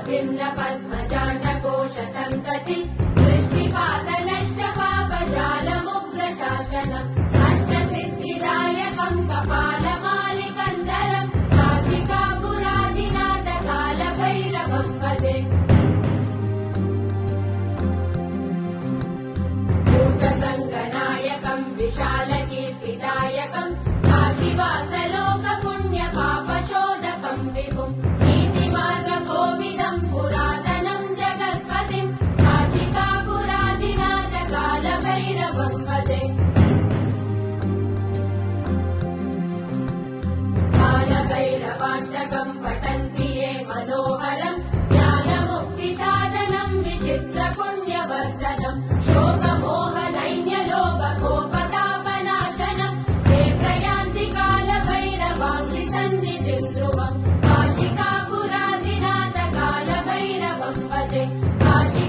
भिन्न पद्मजाण्डकोश सन्तति दृष्टिपात नष्ट पापजालमुग्र शासनम् अष्टसिद्धिदायकम् कपालमालिकन्दरम् काशिकापुराधिनाथ कालभैरवम् भजे भूतसङ्गनायकम् विशालकीर्तिदायकम् काशीवासलोकपुण्यपापशोधकम् विभुम् नीतिमार्गकोविदम् पुरातनम् जगत्पतिम् काशिकापुराधिनाथ कालभैरवम् भजे कालभैरवाष्टकम् पठन्ति ये मनोहरम् ज्ञानमुक्तिसाधनम् विचित्रपुण्यवर्धनम् शोकमोहनैन्यलोभकोपतापनाशनम् ते प्रयान्ति कालभैरवाङ्घ्रिसन्निधिम् ध्रुवम् काशिकापुराधिनाथ कालभैरवम् भजे काशी